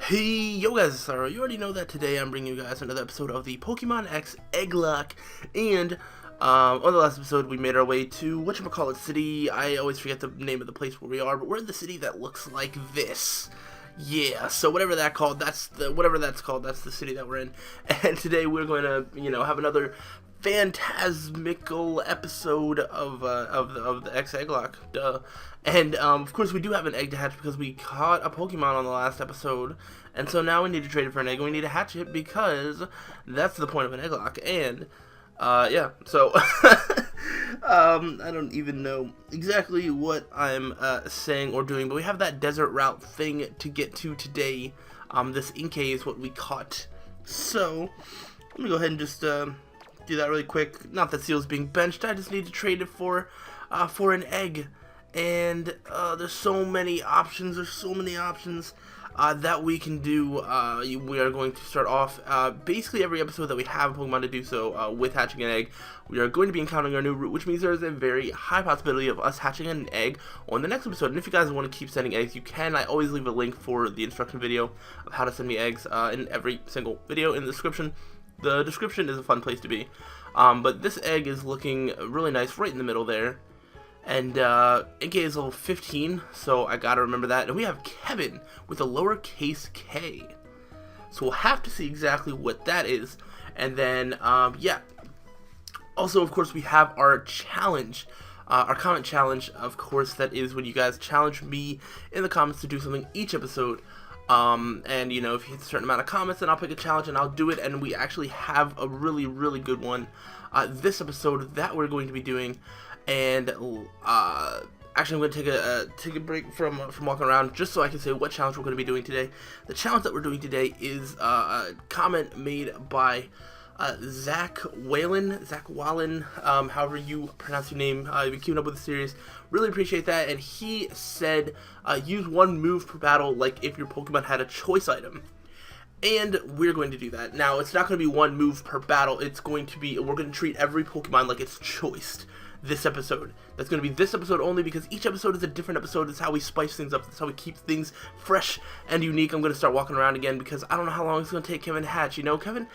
Hey, yo guys, it's Slyroh. You already know that today I'm bringing you guys another episode of the Pokemon X Egglocke, and on the last episode we made our way to whatchamacallit city. I always forget the name of the place where we are, but we're in the city that looks like this. Yeah, so whatever that's called, that's the city that we're in. And today we're going to, have another phantasmical episode of the X Egglocke. Duh. And of course we do have an egg to hatch because we caught a Pokemon on the last episode, and so now we need to trade it for an egg, and we need to hatch it because that's the point of an Egglocke. And yeah, so I don't even know exactly what I'm saying or doing, but we have that desert route thing to get to today. This Inkay is what we caught, so let me go ahead and just do that really quick. Not that Seal's being benched, I just need to trade it for an egg. And there's so many options. That we can do. We are going to start off basically every episode that we have a Pokemon to do so with hatching an egg. We are going to be encountering our new route, which means there is a very high possibility of us hatching an egg on the next episode. And if you guys want to keep sending eggs, you can. I always leave a link for the instruction video of how to send me eggs in every single video in the description. The description is a fun place to be. But this egg is looking really nice right in the middle there. And Inkay is level 15, so I gotta remember that. And we have Kevin with a lowercase k. So we'll have to see exactly what that is. And then, yeah. Also, of course, we have our challenge. Our comment challenge, of course, that is when you guys challenge me in the comments to do something each episode. And, if you hit a certain amount of comments, then I'll pick a challenge and I'll do it. And we actually have a really, really good one this episode that we're going to be doing. And actually, I'm going to take a break from walking around just so I can say what challenge we're going to be doing today. The challenge that we're doing today is a comment made by Zach Wallen, however you pronounce your name. You've been keeping up with the series. Really appreciate that. And he said, use one move per battle, like if your Pokemon had a choice item. And we're going to do that. Now, it's not going to be one move per battle. It's going to be, we're going to treat every Pokemon like it's choiced. This episode. That's going to be this episode only because each episode is a different episode. It's how we spice things up. That's how we keep things fresh and unique. I'm going to start walking around again because I don't know how long it's going to take Kevin to hatch. Kevin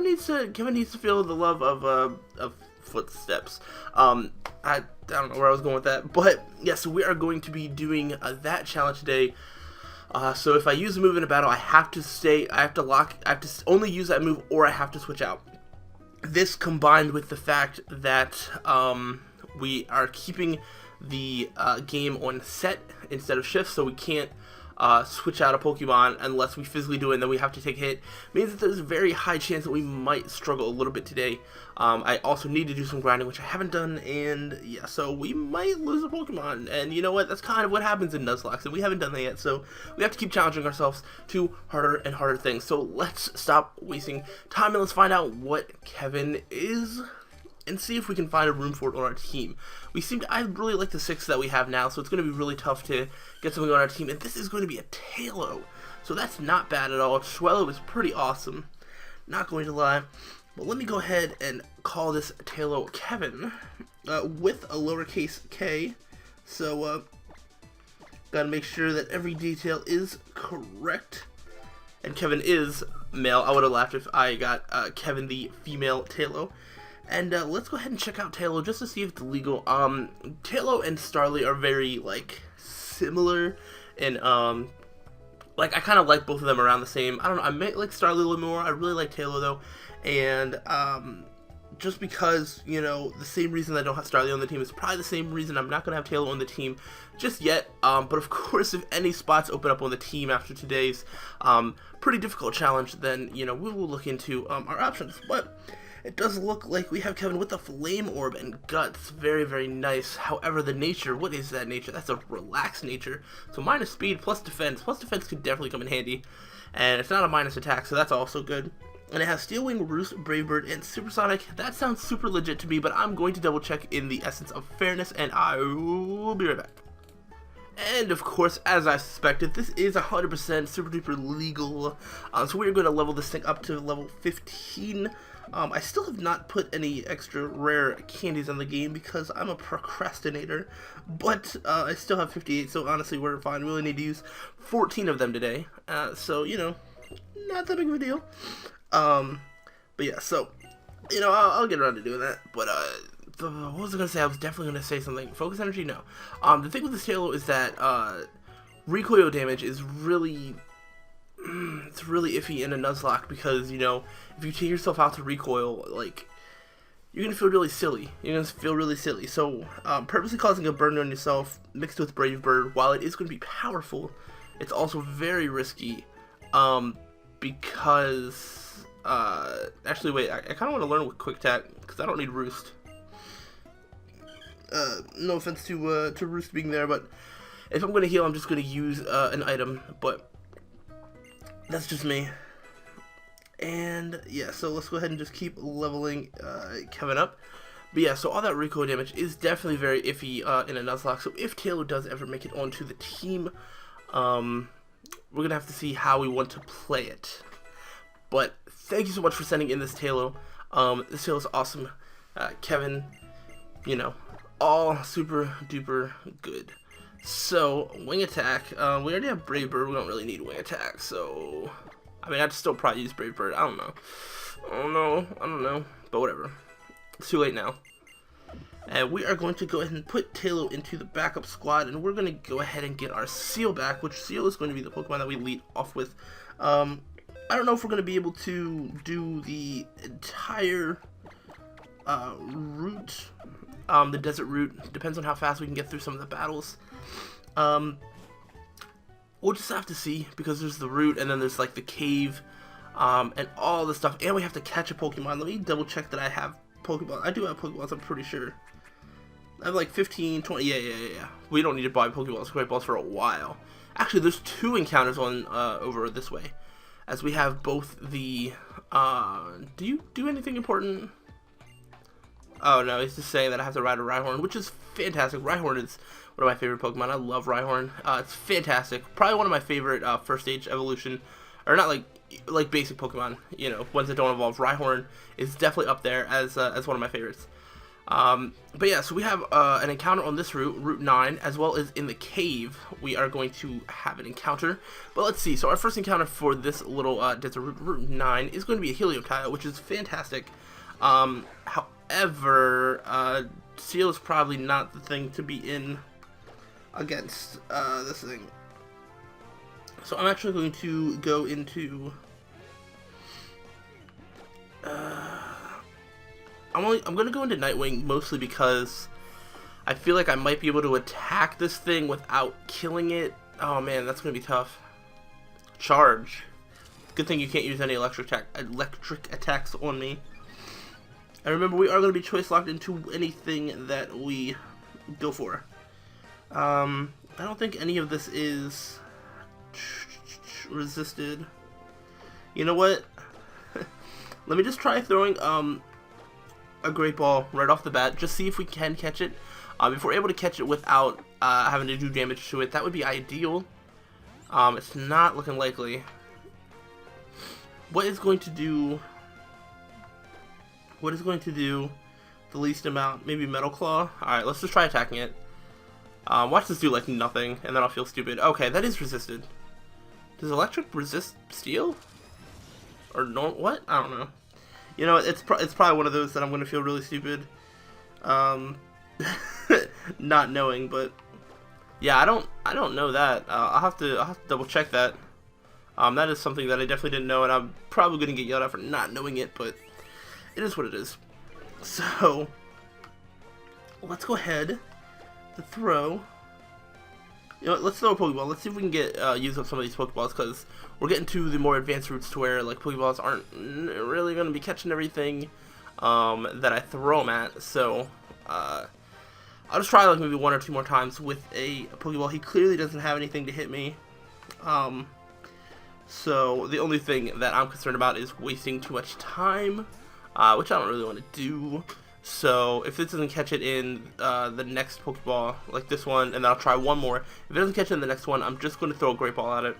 needs to feel the love of footsteps. I don't know where I was going with that, but yeah. So we are going to be doing that challenge today. So if I use a move in a battle, I have to only use that move, or I have to switch out. This combined with the fact that we are keeping the game on set instead of shift, so we can't switch out a Pokemon unless we physically do it, and then we have to take a hit, means that there's a very high chance that we might struggle a little bit today. I also need to do some grinding, which I haven't done, and yeah, so we might lose a Pokemon, and you know what, that's kind of what happens in Nuzlocke, and we haven't done that yet, so we have to keep challenging ourselves to harder and harder things. So let's stop wasting time, and let's find out what Kevin is, and see if we can find a room for it on our team. I really like the 6 that we have now, so it's going to be really tough to get something on our team, and this is going to be a Taillow, so that's not bad at all. Slyroh is pretty awesome, not going to lie. But let me go ahead and call this Taillow Kevin with a lowercase k, so gotta make sure that every detail is correct. And Kevin is male. I would have laughed if I got Kevin the female Taillow. And let's go ahead and check out Taillow just to see if it's legal. Taillow and Starly are very, similar. And, I kind of like both of them around the same. I don't know, I may like Starly a little more. I really like Taillow, though. And, just because, the same reason I don't have Starly on the team is probably the same reason I'm not going to have Taillow on the team just yet. But of course, if any spots open up on the team after today's pretty difficult challenge, then, we will look into our options. But it does look like we have Kevin with a Flame Orb and Guts. Very, very nice. However, the nature, what is that nature? That's a relaxed nature. So minus speed plus defense. Plus defense could definitely come in handy. And it's not a minus attack, so that's also good. And it has Steel Wing, Roost, Brave Bird, and Supersonic. That sounds super legit to me, but I'm going to double check in the essence of fairness, and I will be right back. And of course, as I suspected, this is 100% super duper legal. So we're going to level this thing up to level 15. I still have not put any extra rare candies in the game because I'm a procrastinator, but I still have 58, so honestly we're fine. We only need to use 14 of them today, so, you know, not that big of a deal. But yeah, so, you know, I'll get around to doing that, but what was I going to say? I was definitely going to say something. Focus energy? No. The thing with this Slyroh is that recoil damage is really... it's really iffy in a Nuzlocke because, you know, if you take yourself out to recoil, like, you're going to feel really silly. You're going to feel really silly. So, purposely causing a burn on yourself mixed with Brave Bird, while it is going to be powerful, it's also very risky, because, actually, wait, I kind of want to learn with Quick Attack, because I don't need Roost. No offense to Roost being there, but if I'm going to heal, I'm just going to use an item, but that's just me. And yeah, so let's go ahead and just keep leveling Kevin up. But yeah, so all that recoil damage is definitely very iffy in a Nuzlocke. So if Taylor does ever make it onto the team, we're gonna have to see how we want to play it. But thank you so much for sending in this Taylor. This Taylor is awesome. Kevin, you know, all super duper good. So, wing attack, we already have Brave Bird, we don't really need wing attack, so, I mean, I'd still probably use Brave Bird, I don't know, but whatever, it's too late now. And we are going to go ahead and put Taylor into the backup squad, and we're going to go ahead and get our Seal back, which Seal is going to be the Pokemon that we lead off with. I don't know if we're going to be able to do the entire route, the desert route. Depends on how fast we can get through some of the battles. We'll just have to see, because there's the route, and then there's like the cave, and all the stuff, and we have to catch a Pokemon. Let me double check that I have Pokemon. I do have Pokeballs, I'm pretty sure. I have like 15, 20, yeah. We don't need to buy Pokeballs, Great Balls for a while. Actually, there's 2 encounters on, over this way, as we have both the, do you do anything important? Oh no, he's just saying that I have to ride a Rhyhorn, which is fantastic. Rhyhorn is one of my favorite Pokemon. I love Rhyhorn. It's fantastic. Probably one of my favorite first stage evolution, or not like basic Pokemon. You know, ones that don't evolve. Rhyhorn is definitely up there as one of my favorites. But yeah, so we have an encounter on this route, Route 9, as well as in the cave. We are going to have an encounter. But let's see. So our first encounter for this little desert route, Route 9, is going to be a Helioptile, which is fantastic. However, Seal is probably not the thing to be in against this thing. So I'm actually going to go into I'm gonna go into Nightwing mostly because I feel like I might be able to attack this thing without killing it. Oh man, that's gonna be tough. Charge. Good thing you can't use any electric attacks on me. And remember, we are going to be choice locked into anything that we go for. I don't think any of this is resisted. You know what? Let me just try throwing a Great Ball right off the bat. Just see if we can catch it. If we're able to catch it without having to do damage to it, that would be ideal. It's not looking likely. What is going to do the least amount? Maybe Metal Claw? Alright, let's just try attacking it. Watch this do like nothing, and then I'll feel stupid. Okay, that is resisted. Does electric resist steel? Or no? What? I don't know. You know, it's probably one of those that I'm going to feel really stupid. Not knowing, but yeah, I don't know that. I'll have to double check that. That is something that I definitely didn't know, and I'm probably going to get yelled at for not knowing it, but it is what it is. So, let's go ahead to throw. You know what, let's throw a Pokeball. Let's see if we can get use up some of these Pokeballs, because we're getting to the more advanced routes to where like Pokeballs aren't really going to be catching everything that I throw them at. So, I'll just try like maybe 1 or 2 more times with a Pokeball. He clearly doesn't have anything to hit me. So the only thing that I'm concerned about is wasting too much time, which I don't really want to do. So if this doesn't catch it in the next Pokeball, like this one, and then I'll try one more. If it doesn't catch it in the next one, I'm just going to throw a Great Ball at it.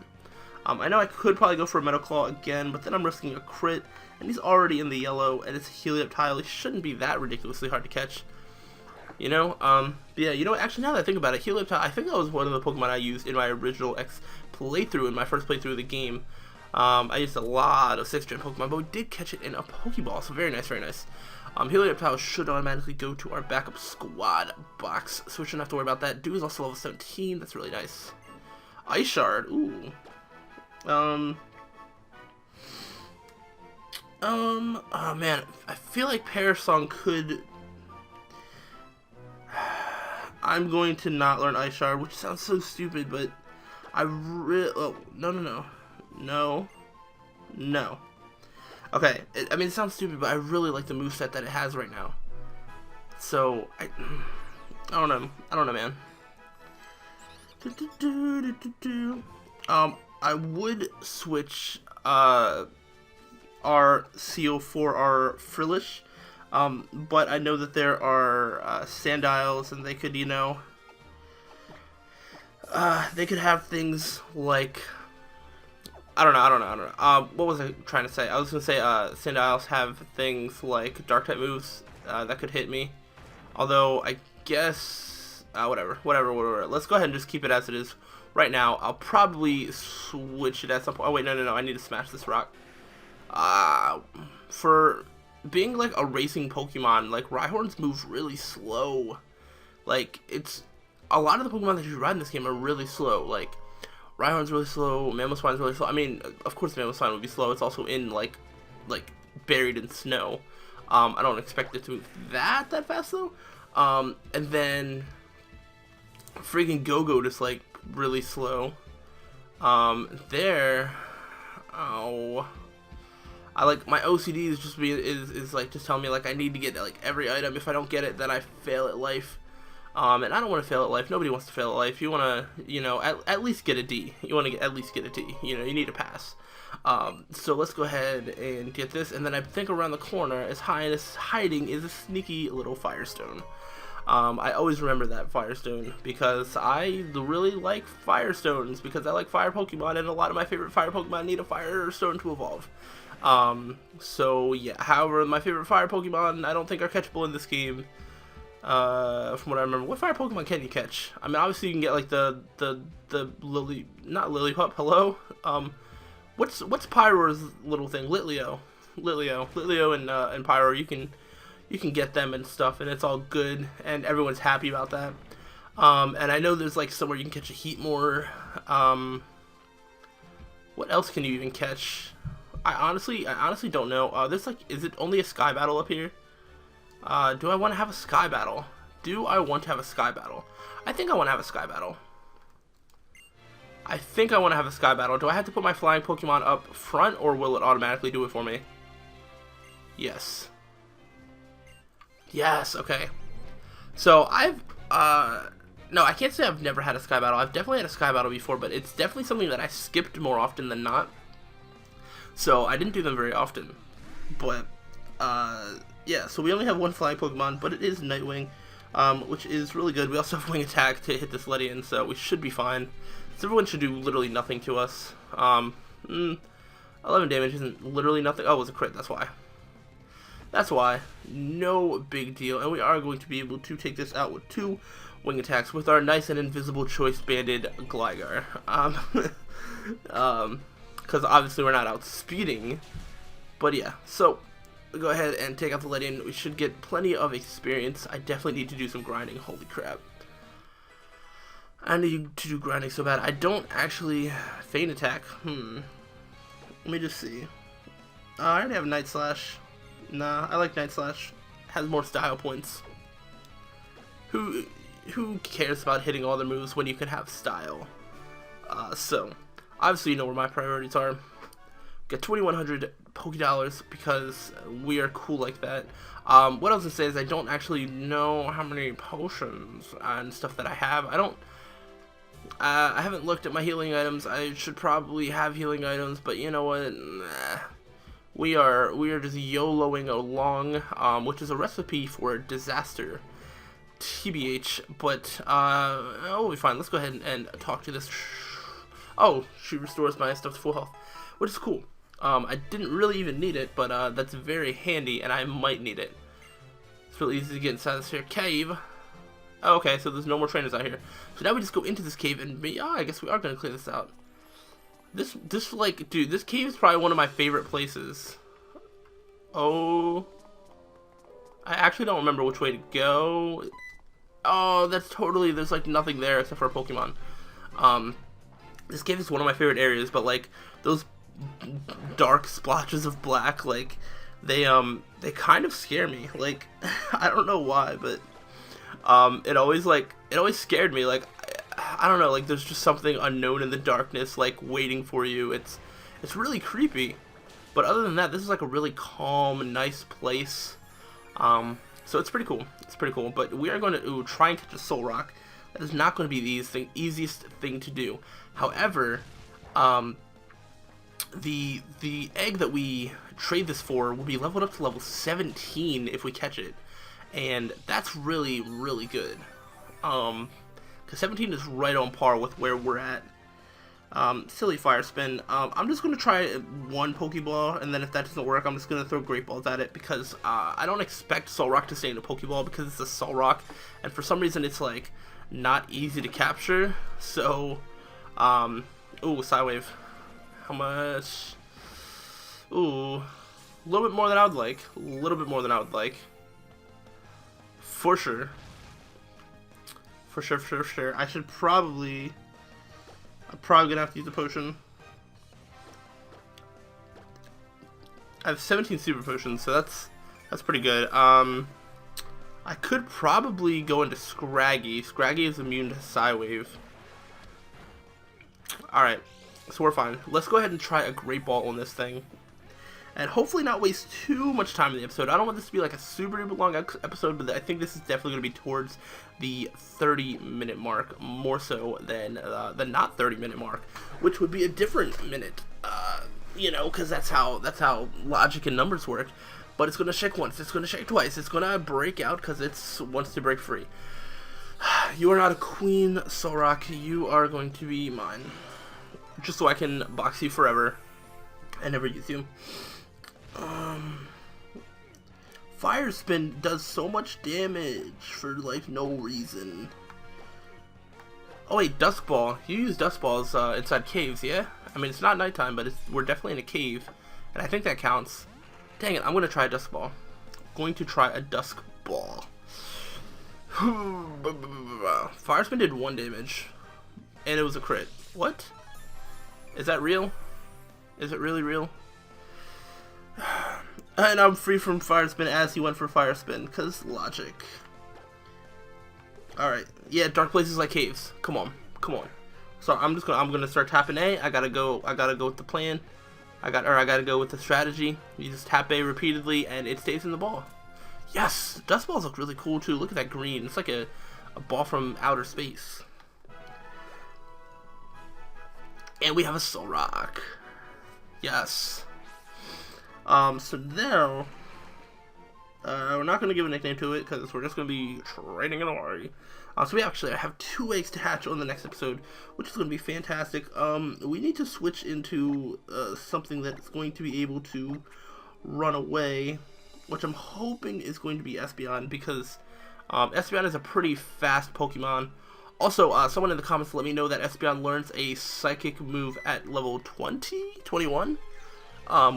I know I could probably go for a Metal Claw again, but then I'm risking a crit, and he's already in the yellow, and it's a Helioptile. He shouldn't be that ridiculously hard to catch. You know, yeah, you know what, actually now that I think about it, Helioptile, I think that was one of the Pokemon I used in my original X playthrough, in my first playthrough of the game. I used a lot of 6th gen Pokemon, but we did catch it in a Pokeball, so very nice, very nice. Helioptile should automatically go to our backup squad box, so we shouldn't have to worry about that. Dude is also level 17, that's really nice. Ice Shard, ooh. Oh man, I feel like Parasong could... I'm going to not learn Ice Shard, which sounds so stupid, but I really... Oh, no. Okay, I mean, it sounds stupid, but I really like the moveset that it has right now. So, I don't know, man. I would switch, our Seal for our Frillish, but I know that there are, Sandiles, and they could, you know, they could have things like... I don't know. What was I trying to say? I was going to say, Sandiles have things like Dark-type moves, that could hit me. Although, I guess, whatever. Let's go ahead and just keep it as it is right now. I'll probably switch it at some point. Oh, wait, no. I need to smash this rock. For being, like, a racing Pokemon, like, Rhyhorns move really slow. Like, it's... A lot of the Pokemon that you ride in this game are really slow. Like, Rhyhorn's really slow, Mamoswine's really slow. I mean, of course Mamoswine would be slow. It's also in, like buried in snow. I don't expect it to move that fast, though. And then freaking Go-Go just, like, really slow. There... Oh... I, like, my OCD is just is like, just telling me, like, I need to get, like, every item. If I don't get it, then I fail at life. And I don't want to fail at life. Nobody wants to fail at life. You want to, you know, at least get a D. You want to at least get a D. You know, you need to pass. So let's go ahead and get this. And then I think around the corner, as hiding is a sneaky little Firestone. I always remember that Firestone because I really like Firestones because I like fire Pokemon, and a lot of my favorite fire Pokemon need a Firestone to evolve. So yeah, however, my favorite fire Pokemon I don't think are catchable in this game. From what I remember, what fire Pokemon can you catch? I mean, obviously you can get like the Lily, not Lillipup. Hello. What's Pyro's little thing? Litleo, and Pyro. You can get them and stuff, and it's all good, and everyone's happy about that. And I know there's like somewhere you can catch a Heatmore. What else can you even catch? I honestly don't know. There's like, is it only a Sky Battle up here? Do I want to have a Sky Battle? I think I want to have a Sky Battle. Do I have to put my flying Pokemon up front, or will it automatically do it for me? Yes. Yes, okay. So, no, I can't say I've never had a Sky Battle. I've definitely had a Sky Battle before, but it's definitely something that I skipped more often than not. So, I didn't do them very often. But, yeah, so we only have one flying Pokemon, but it is Nightwing, which is really good. We also have Wing Attack to hit this Ledian, so we should be fine. So everyone should do literally nothing to us. 11 damage isn't literally nothing. Oh, it was a crit, that's why. No big deal, and we are going to be able to take this out with 2 Wing Attacks with our nice and invisible choice banded Gligar. Because obviously we're not out speeding, but yeah, so go ahead and take out the Ledian. We should get plenty of experience. I definitely need to do some grinding. Holy crap. I need to do grinding so bad. I don't actually Feint Attack. Let me just see. I already have Night Slash. Nah, I like Night Slash. Has more style points. Who cares about hitting all the moves when you can have style? So, obviously you know where my priorities are. Get 2,100 Pokédollars because we are cool like that. What I was going to say is I don't actually know how many potions and stuff that I have. I haven't looked at my healing items. I should probably have healing items, but you know what? Nah. We are just YOLOing along, which is a recipe for disaster. TBH, but we'll be fine. Let's go ahead and talk to this. Oh, she restores my stuff to full health, which is cool. I didn't really even need it, but that's very handy, and I might need it. It's really easy to get inside this here cave. Oh, okay, so there's no more trainers out here. So now we just go into this cave, and I guess we are gonna clear this out. This like, dude, this cave is probably one of my favorite places. Oh, I actually don't remember which way to go. Oh, that's totally, there's like nothing there except for a Pokemon. This cave is one of my favorite areas, but like those dark splotches of black, like they kind of scare me. Like I don't know why, but it always scared me. Like I don't know, like there's just something unknown in the darkness, like waiting for you. It's really creepy. But other than that, this is like a really calm, nice place. So it's pretty cool. It's pretty cool. But we are going to try and catch a Soul Rock. That is not going to be the easiest thing to do. However, the egg that we trade this for will be leveled up to level 17 if we catch it, and that's really, really good. Because 17 is right on par with where we're at. Silly Fire Spin. I'm just going to try one Pokeball, and then if that doesn't work, I'm just going to throw Great Balls at it, because I don't expect Soul Rock to stay in a Pokeball, because it's a Soul Rock, and for some reason it's like not easy to capture. So, ooh, Psywave. How much? Ooh, a little bit more than I would like. A little bit more than I would like. For sure. For sure. I'm probably gonna have to use a potion. I have 17 super potions, so that's pretty good. I could probably go into Scraggy. Scraggy is immune to Psywave. Alright, so we're fine. Let's go ahead and try a Great Ball on this thing. And hopefully not waste too much time in the episode. I don't want this to be like a super duper long episode, but I think this is definitely going to be towards the 30-minute mark, more so than the not 30-minute mark, which would be a different minute, you know, because that's how logic and numbers work. But it's going to shake once, it's going to shake twice, it's going to break out because it wants to break free. You are not a queen, Solrock. You are going to be mine. Just so I can box you forever and never use you. Fire Spin does so much damage for like no reason. Oh wait, Dusk Ball. You use Dusk Balls inside caves, yeah? I mean, it's not nighttime, but we're definitely in a cave, and I think that counts. Dang it, I'm gonna try a Dusk Ball. Going to try a Dusk Ball. Fire Spin did 1 damage, and it was a crit. What? Is that real? Is it really real? And I'm free from Fire Spin as he went for Fire Spin, cause logic. Alright, yeah, dark places like caves. Come on. So I'm gonna start tapping A. I gotta go with the plan. I gotta go with the strategy. You just tap A repeatedly and it stays in the ball. Yes! Dust balls look really cool too. Look at that green. It's like a ball from outer space. And we have a Soul Rock. Yes. So now, we're not going to give a nickname to it, because we're just going to be training an Ori. So we actually have 2 eggs to hatch on the next episode, which is going to be fantastic. We need to switch into something that's going to be able to run away, which I'm hoping is going to be Espeon, because Espeon is a pretty fast Pokemon. Also, someone in the comments let me know that Espeon learns a Psychic move at level 20? 21?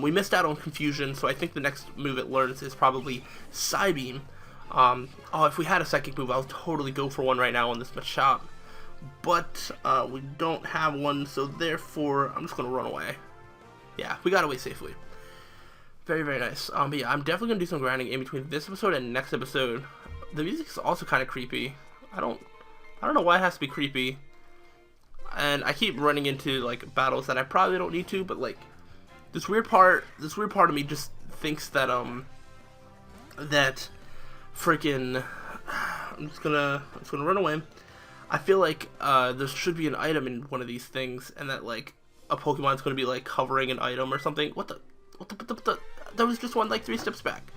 We missed out on Confusion, so I think the next move it learns is probably Psybeam. Oh, if we had a Psychic move, I would totally go for one right now on this Machop. But, we don't have one, so therefore, I'm just gonna run away. Yeah, we got away safely. Very, very nice. But yeah, I'm definitely gonna do some grinding in between this episode and next episode. The music is also kind of creepy. I don't know why it has to be creepy. And I keep running into, like, battles that I probably don't need to, but, like, this weird part of me just thinks that that freaking I'm just gonna run away. I feel like there should be an item in one of these things, and that like a Pokemon's gonna be like covering an item or something. What the there was just one like 3 steps back.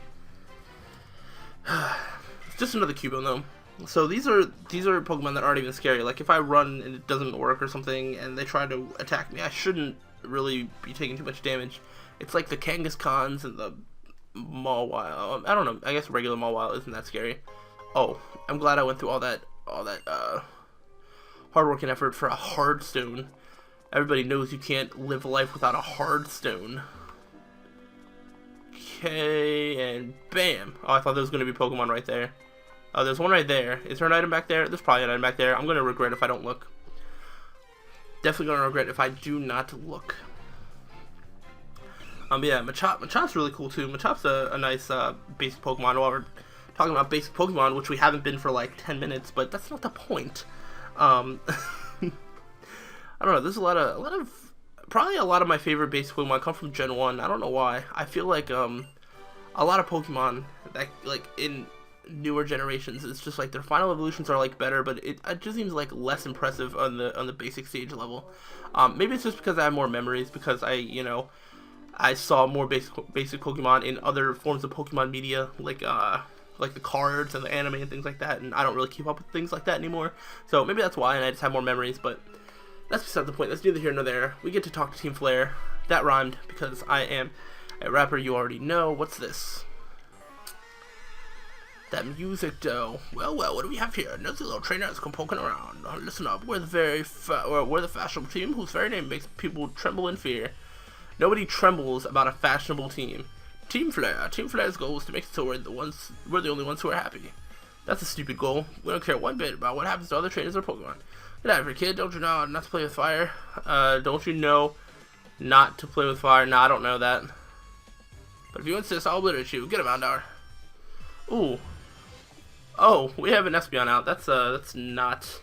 It's just another Cubone though. So these are Pokemon that aren't even scary. Like if I run and it doesn't work or something, and they try to attack me, I shouldn't really be taking too mumuch damage. It's like the Kangaskhan's and the Mawile. I don't know. I guess regular Mawile isn't that scary. Oh, I'm glad I went through all that hard work and effort for a hard stone. Everybody knows you can't live life without a hard stone. Okay, and bam. Oh, I thought there was going to be Pokemon right there. Oh, there's one right there. Is there an item back there? There's probably an item back there. I'm going to regret if I don't look. Definitely going to regret if I do not look. Yeah, Machop's really cool too. Machop's a nice basic Pokemon. While we're talking about basic Pokemon, which we haven't been for like 10 minutes, but that's not the point. I don't know. There's probably a lot of my favorite basic Pokemon come from Gen 1. I don't know why. I feel like a lot of Pokemon that like in newer generations, it's just like their final evolutions are like better, but it just seems like less impressive on the basic stage level. Maybe it's just because I have more memories, because I saw more basic Pokemon in other forms of Pokemon media, like the cards and the anime and things like that, and I don't really keep up with things like that anymore. So maybe that's why, and I just have more memories, but that's beside the point. That's neither here nor there. We get to talk to Team Flare. That rhymed because I am a rapper you already know. What's this? That music, though. Well, what do we have here? Nosy little trainers come poking around. Listen up. We're the fashionable team whose very name makes people tremble in fear. Nobody trembles about a fashionable team. Team Flare. Team Flare's goal is to make it so we're the only ones who are happy. That's a stupid goal. We don't care one bit about what happens to other trainers or Pokemon. Get out of here, kid. Don't you know not to play with fire? Don't you know not to play with fire? Nah, I don't know that. But if you insist, I'll obliterate you. Get him, Houndour. Ooh. Oh, we have an Espeon out. That's not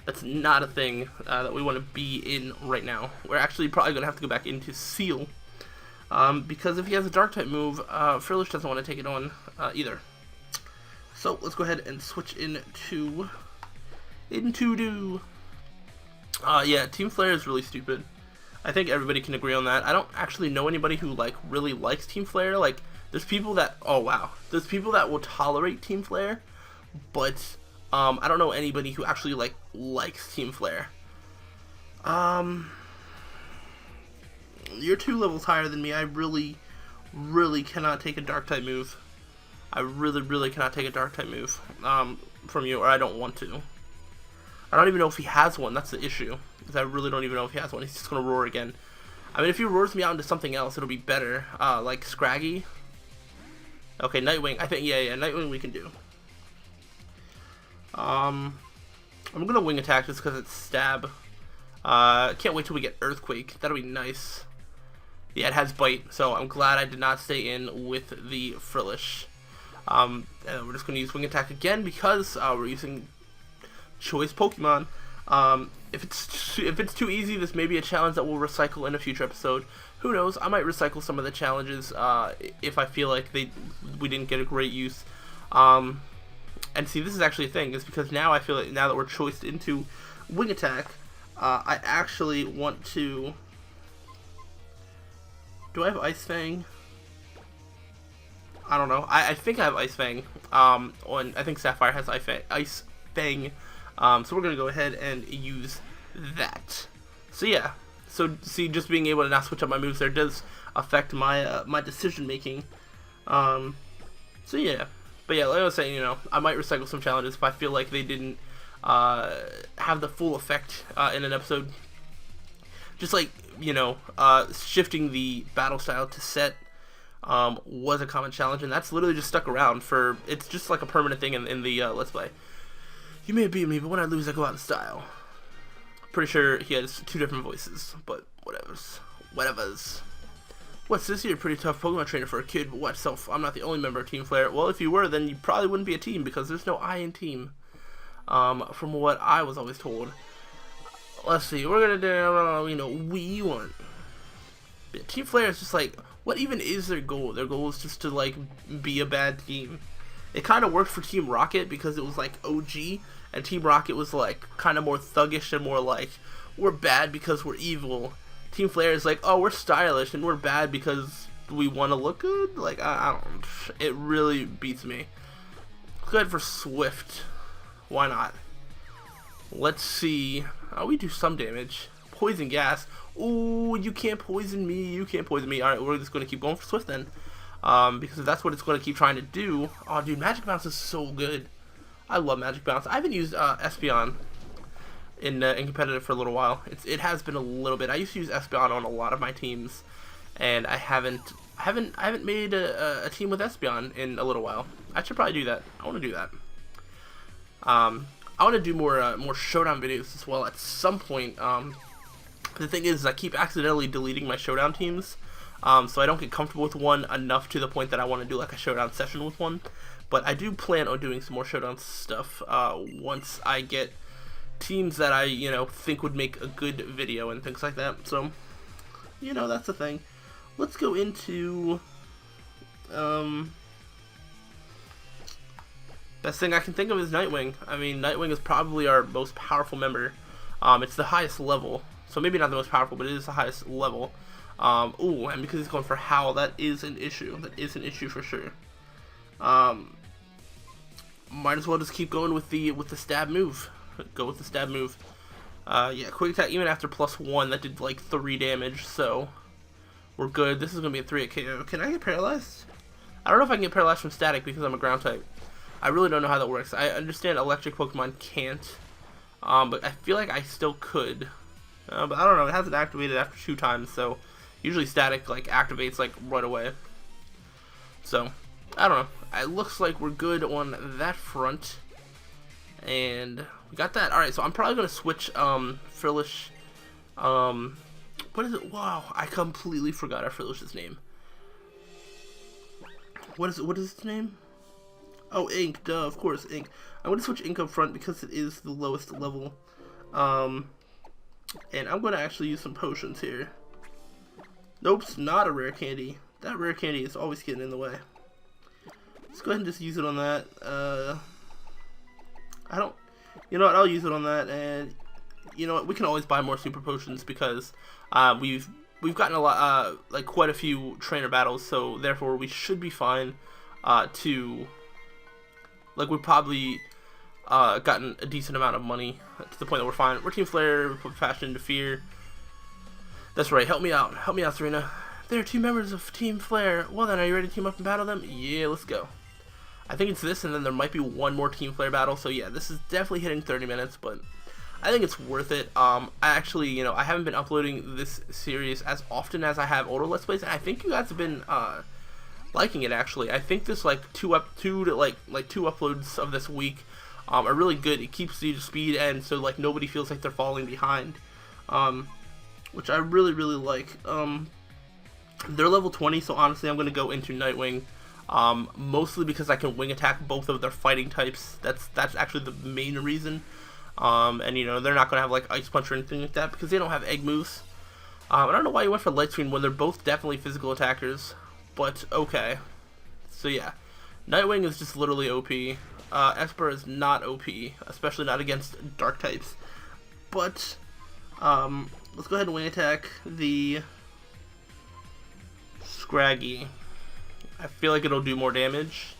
a thing that we want to be in right now. We're actually probably gonna have to go back into Seal, because if he has a Dark type move, Frillish doesn't want to take it on either. So let's go ahead and switch into yeah, Team Flare is really stupid. I think everybody can agree on that. I don't actually know anybody who like really likes Team Flare. Like, there's people that there's people that will tolerate Team Flare, but I don't know anybody who actually like likes Team Flare. You're 2 levels higher than me. I really cannot take a Dark type move. I really cannot take a Dark type move from you, or I don't want to. I don't even know if he has one. That's the issue, because I really don't even know if he has one. He's just gonna roar again. I mean, if he roars me out into something else, it'll be better. Like Scraggy. Okay, Nightwing. I think yeah, Nightwing we can do. I'm gonna wing attack just because it's stab. Can't wait till we get Earthquake. That'll be nice. Yeah, it has bite, so I'm glad I did not stay in with the Frillish. And we're just gonna use wing attack again because we're using choice Pokemon. If it's too easy, this may be a challenge that we'll recycle in a future episode. Who knows? I might recycle some of the challenges if I feel like we didn't get a great use. And see, this is actually a thing. Is because now I feel like now that we're choiced into wing attack, I actually want to. Do I have Ice Fang? I don't know. I think I have Ice Fang. I think Sapphire has Ice Fang. So we're gonna go ahead and use that. So yeah. So see, just being able to now switch up my moves there does affect my my decision making. So yeah. But yeah, like I was saying, I might recycle some challenges if I feel like they didn't have the full effect in an episode. Just like, shifting the battle style to set was a common challenge, and that's literally just stuck around for, it's just like a permanent thing in the Let's Play. You may beat me, but when I lose, I go out in style. Pretty sure he has 2 different voices, but whatevers. What's this? You're a pretty tough Pokemon trainer for a kid, but what? So I'm not the only member of Team Flare. Well, if you were, then you probably wouldn't be a team, because there's no I in team. From what I was always told. Let's see, we're gonna do, we want. Yeah, Team Flare is just like, what even is their goal? Their goal is just to, like, be a bad team. It kind of worked for Team Rocket, because it was, like, OG, and Team Rocket was, like, kind of more thuggish and more, like, we're bad because we're evil. Team Flare is like, oh, we're stylish, and we're bad because we want to look good? Like, I don't, it really beats me. Let's go ahead for Swift. Why not? Let's see. Oh, we do some damage. Poison gas. Ooh, you can't poison me. You can't poison me. Alright, we're just going to keep going for Swift then. Because that's what it's going to keep trying to do. Oh, dude, Magic Bounce is so good. I love Magic Bounce. I haven't used Espeon in competitive for a little while. It has been a little bit. I used to use Espeon on a lot of my teams, and I haven't made a team with Espeon in a little while. I should probably do that. I want to do that. I want to do more showdown videos as well at some point. The thing is, I keep accidentally deleting my showdown teams, so I don't get comfortable with one enough to the point that I want to do like a showdown session with one. But I do plan on doing some more showdown stuff once I get teams that I think would make a good video and things like that. So that's the thing. Let's go into best thing I can think of is Nightwing. I mean, Nightwing is probably our most powerful member. It's the highest level, so maybe not the most powerful, but it is the highest level. Ooh, and because he's going for Howl, that is an issue. That is an issue for sure. Might as well just keep going with the stab move. Go with the stab move. Yeah, quick attack even after +1, that did like 3 damage, so we're good. This is gonna be a 3 at KO. Can I get paralyzed? I don't know if I can get paralyzed from static because I'm a ground type. I really don't know how that works. I understand electric Pokemon can't, but I feel like I still could. But I don't know. It hasn't activated after 2 times, so usually static like activates like right away. So I don't know. It looks like we're good on that front, and we got that. All right, so I'm probably gonna switch Frillish. What is it? Wow, I completely forgot our Frillish's name. What is its name? Oh, Ink, duh, of course, Ink. I'm gonna switch Ink up front because it is the lowest level. And I'm gonna actually use some potions here. Nope, it's not a rare candy. That rare candy is always getting in the way. Let's go ahead and just use it on that. You know what, I'll use it on that, and you know what, we can always buy more super potions because we've gotten a lot, like quite a few trainer battles, so therefore we should be fine to, like, we've probably gotten a decent amount of money to the point that we're fine. We're Team Flare, we put Fashion into Fear. That's right, help me out, Serena. There are 2 members of Team Flare. Well then, are you ready to team up and battle them? Yeah, let's go. I think it's this, and then there might be one more Team Flare battle, so yeah, this is definitely hitting 30 minutes, but I think it's worth it. I actually, I haven't been uploading this series as often as I have older Let's Plays, and I think you guys have been liking it, actually. I think this, like, two uploads of this week are really good. It keeps you to speed, and so, like, nobody feels like they're falling behind, which I really, really like. They're level 20, so honestly, I'm going to go into Nightwing. Mostly because I can wing attack both of their fighting types. That's actually the main reason. And they're not gonna have like Ice Punch or anything like that because they don't have egg moves. I don't know why you went for Light Screen when they're both definitely physical attackers, but okay. So yeah, Nightwing is just literally OP. Esper is not OP, especially not against dark types. But let's go ahead and wing attack the Scraggy. I feel like it'll do more damage.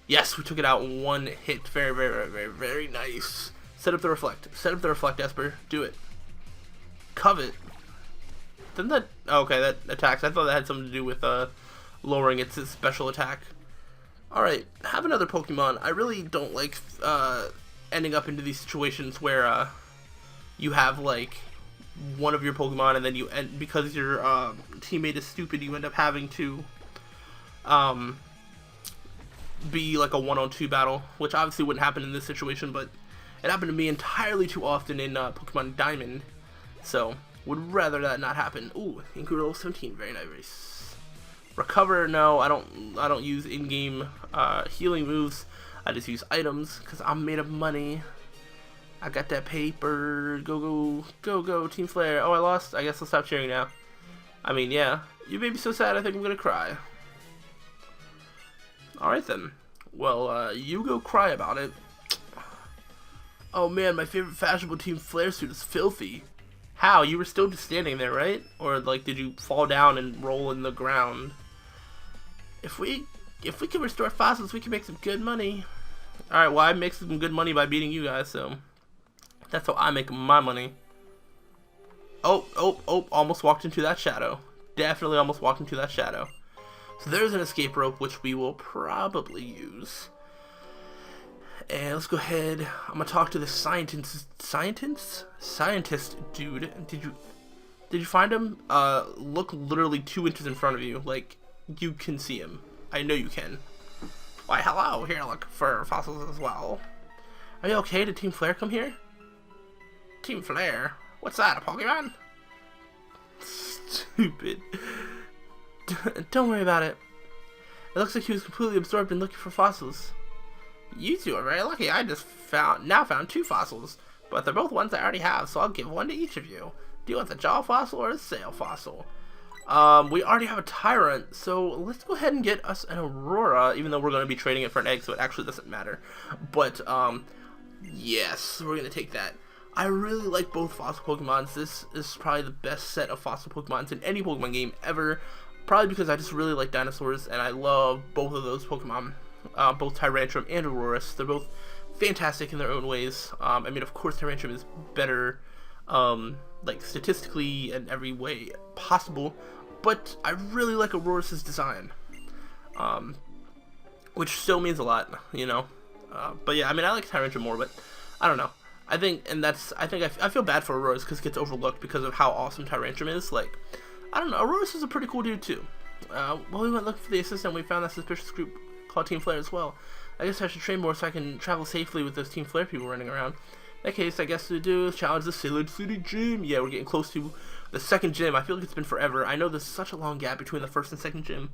Yes, we took it out in 1 hit. Very, very, very, very, very nice. Set up the reflect. Set up the reflect, Esper. Do it. Covet. Didn't that... Oh, okay, that attacks. I thought that had something to do with lowering its special attack. Alright, have another Pokemon. I really don't like ending up into these situations where you have, like, one of your Pokemon and then because your teammate is stupid, you end up having to be like a 1-on-2 battle, which obviously wouldn't happen in this situation, but it happened to me entirely too often in Pokemon Diamond, so would rather that not happen. Ooh, Incubator level 17, very nice. Recover, no, I don't use in-game healing moves. I just use items because I'm made of money. I got that paper. Go, go, go, go, Team Flare. Oh, I lost. I guess I'll stop cheering now. I mean, yeah, you made me so sad I think I'm gonna cry. Alright then. Well, you go cry about it. Oh man, my favorite fashionable Team Flare suit is filthy. How? You were still just standing there, right? Or, like, did you fall down and roll in the ground? If we can restore fossils, we can make some good money. Alright, well, I make some good money by beating you guys, so that's how I make my money. Oh, almost walked into that shadow. Definitely almost walked into that shadow. So there's an escape rope, which we will probably use. And let's go ahead. I'm gonna talk to the scientist dude. Did you find him? Look literally 2 inches in front of you. Like, you can see him. I know you can. Why, hello. Here, look for fossils as well. Are you okay? Did Team Flare come here? Team Flare? What's that, a Pokemon? Stupid. Don't worry about it. It looks like he was completely absorbed in looking for fossils. You two are very lucky. I just found 2 fossils, but they're both ones I already have, so I'll give one to each of you. Do you want the jaw fossil or the sail fossil? We already have a Tyrant, so let's go ahead and get us an Aurora, even though we're going to be trading it for an egg, so it actually doesn't matter. But, yes, we're going to take that. I really like both fossil Pokemons. This is probably the best set of fossil Pokemons in any Pokemon game ever. Probably because I just really like dinosaurs, and I love both of those Pokemon. Both Tyrantrum and Aurorus. They're both fantastic in their own ways. I mean, of course, Tyrantrum is better, like, statistically and every way possible, but I really like Aurorus's design, which still means a lot, you know. But yeah, I mean, I like Tyrantrum more, but I don't know. I feel bad for Aurorus because it gets overlooked because of how awesome Tyrantrum is. Like, I don't know, Aurorus is a pretty cool dude too. Well, we went looking for the assistant. We found that suspicious group called Team Flare as well. I guess I should train more so I can travel safely with those Team Flare people running around. In that case, I guess to do is challenge the Sailor City Gym. Yeah, we're getting close to the second gym. I feel like it's been forever. I know there's such a long gap between the first and second gym.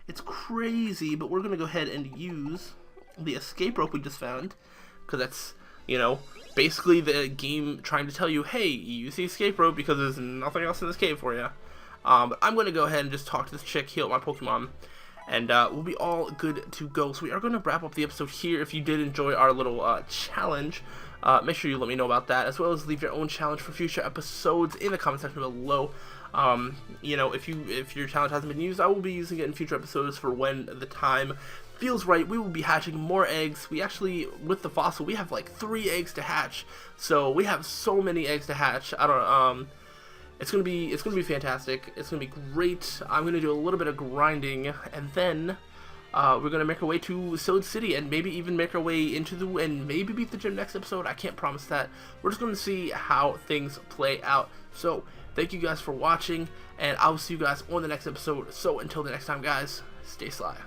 It's crazy, but we're going to go ahead and use the escape rope we just found, because that's, you know, basically the game trying to tell you, hey, use the escape rope because there's nothing else in this cave for you. But I'm going to go ahead and just talk to this chick, heal my Pokemon, and we'll be all good to go. So we are going to wrap up the episode here. If you did enjoy our little challenge, make sure you let me know about that, as well as leave your own challenge for future episodes in the comment section below. You know, if your challenge hasn't been used, I will be using it in future episodes for when the time feels right. We will be hatching more eggs. We actually, with the fossil, we have like 3 eggs to hatch, so we have so many eggs to hatch. I don't it's gonna be fantastic. It's gonna be great. I'm gonna do a little bit of grinding, and then we're gonna make our way to Silid City, and maybe even make our way into and maybe beat the gym next episode. I can't promise that. We're just gonna see how things play out. So thank you guys for watching, and I will see you guys on the next episode. So until the next time, guys, stay sly.